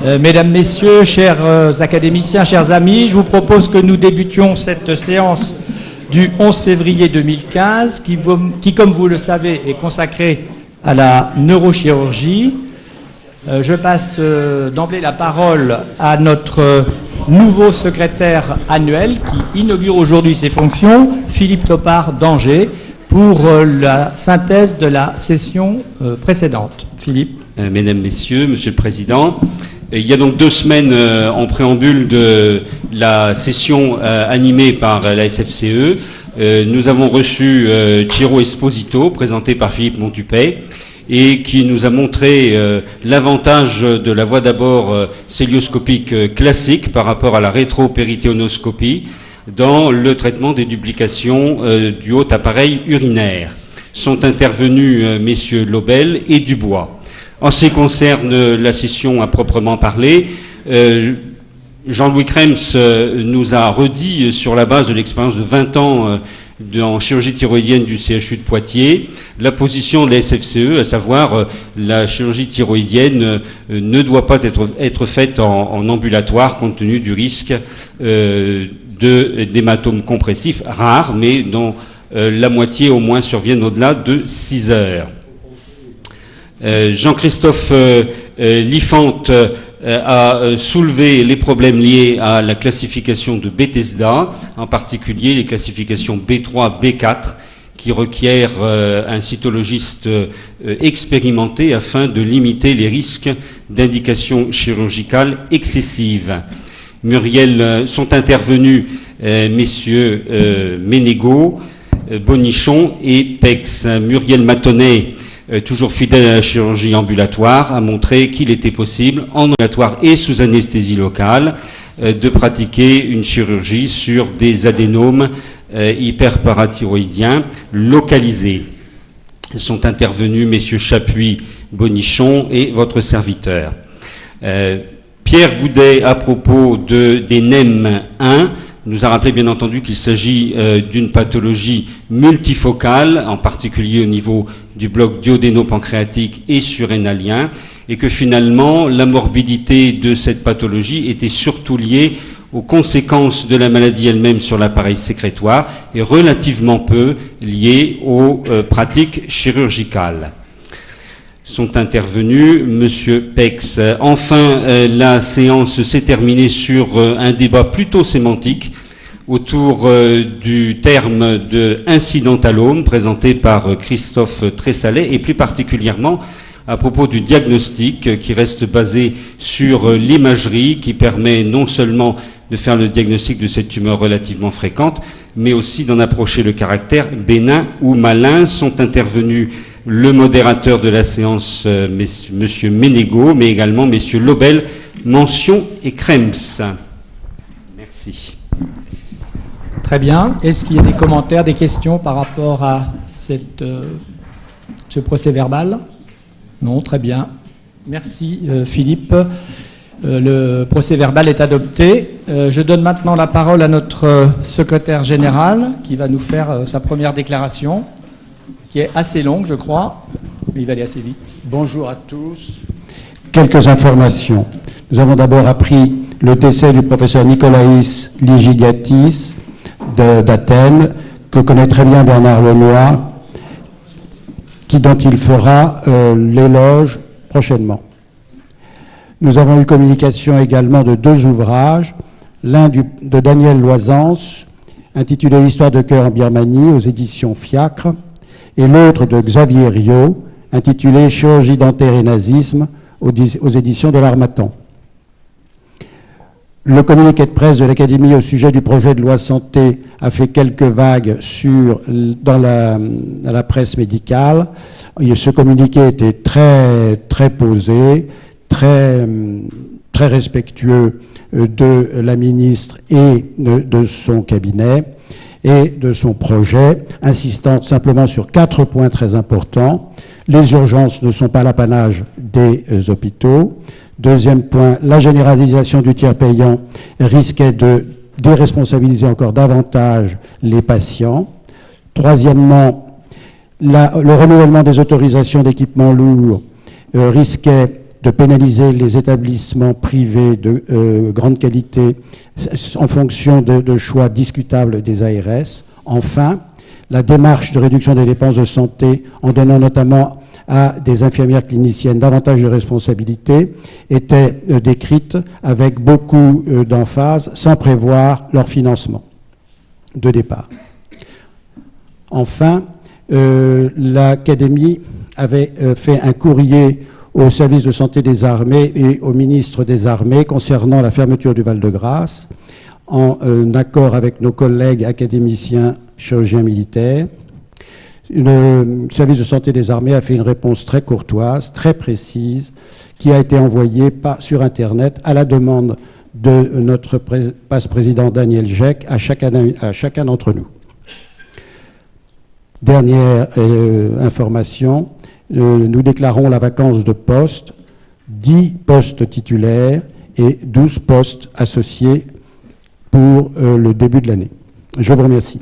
Mesdames, Messieurs, chers académiciens, chers amis, je vous propose que nous débutions cette séance du 11 février 2015 qui, comme vous le savez, est consacrée à la neurochirurgie. Je passe d'emblée la parole à notre nouveau secrétaire annuel qui inaugure aujourd'hui ses fonctions, Philippe Topard d'Angers, pour la synthèse de la session précédente. Philippe. Mesdames, Messieurs, Monsieur le Président, il y a donc 2 semaines en préambule de la session animée par la SFCE, nous avons reçu Ciro Esposito, présenté par Philippe Montupet, et qui nous a montré l'avantage de la voie d'abord célioscopique classique par rapport à la rétropéritonéoscopie dans le traitement des duplications du haut appareil urinaire. Sont intervenus messieurs Lobel et Dubois. En ce qui concerne la session à proprement parler, Jean-Louis Krems nous a redit, sur la base de l'expérience de 20 ans en chirurgie thyroïdienne du CHU de Poitiers, la position de la SFCE, à savoir la chirurgie thyroïdienne ne doit pas être faite en ambulatoire compte tenu du risque d'hématomes compressifs rares, mais dont la moitié au moins surviennent au-delà de 6 heures. Jean-Christophe Liffante a soulevé les problèmes liés à la classification de Bethesda, en particulier les classifications B3, B4, qui requièrent un cytologiste expérimenté afin de limiter les risques d'indication chirurgicale excessive. Sont intervenus messieurs Ménégo, Bonichon et Pex. Muriel Matonnet, toujours fidèle à la chirurgie ambulatoire, a montré qu'il était possible, en ambulatoire et sous anesthésie locale, de pratiquer une chirurgie sur des adénomes hyperparathyroïdiens localisés. Sont intervenus messieurs Chapuis, Bonichon et votre serviteur. Pierre Goudet, à propos des NEM 1, nous a rappelé bien entendu qu'il s'agit d'une pathologie multifocale, en particulier au niveau du bloc duodéno-pancréatique et surrénalien, et que finalement la morbidité de cette pathologie était surtout liée aux conséquences de la maladie elle-même sur l'appareil sécrétoire et relativement peu liée aux pratiques chirurgicales. Sont intervenus monsieur Pex. Enfin, la séance s'est terminée sur un débat plutôt sémantique autour du terme de incidentalome présenté par Christophe Tressalet et plus particulièrement à propos du diagnostic qui reste basé sur l'imagerie qui permet non seulement de faire le diagnostic de cette tumeur relativement fréquente, mais aussi d'en approcher le caractère bénin ou malin. Sont intervenus le modérateur de la séance, monsieur Ménégo, mais également messieurs Lobel, Mention et Krems. Merci. Très bien. Est-ce qu'il y a des commentaires, des questions par rapport à ce procès-verbal? Non, très bien. Merci Philippe. Le procès-verbal est adopté. Je donne maintenant la parole à notre secrétaire général qui va nous faire sa première déclaration, qui est assez longue, je crois, mais il va aller assez vite. Bonjour à tous. Quelques informations. Nous avons d'abord appris le décès du professeur Nicolaïs Ligigatis d'Athènes, que connaît très bien Bernard Lenoir, dont il fera l'éloge prochainement. Nous avons eu communication également de 2 ouvrages, l'un de Daniel Loisance, intitulé « Histoire de cœur en Birmanie » aux éditions Fiacre, et l'autre de Xavier Riot, intitulé « Chirurgie dentaire et nazisme » aux éditions de l'Harmattan. Le communiqué de presse de l'Académie au sujet du projet de loi santé a fait quelques vagues dans la presse médicale. Et ce communiqué était très, très posé, très respectueux de la ministre et de son cabinet et de son projet, insistant simplement sur 4 points très importants. Les urgences ne sont pas l'apanage des hôpitaux. Deuxième point, la généralisation du tiers payant risquait de déresponsabiliser encore davantage les patients. Troisièmement, le renouvellement des autorisations d'équipements lourds risquait de pénaliser les établissements privés de grande qualité en fonction de choix discutables des ARS. Enfin, la démarche de réduction des dépenses de santé, en donnant notamment à des infirmières cliniciennes davantage de responsabilités, était décrite avec beaucoup d'emphase, sans prévoir leur financement de départ. Enfin, l'Académie avait fait un courrier au service de santé des armées et au ministre des Armées concernant la fermeture du Val-de-Grâce, en accord avec nos collègues académiciens chirurgiens militaires. Le service de santé des armées a fait une réponse très courtoise, très précise, qui a été envoyée sur Internet à la demande de notre passe-président Daniel Jecques à chacun d'entre nous. Dernière information, nous déclarons la vacance de postes, 10 postes titulaires et 12 postes associés pour le début de l'année. Je vous remercie.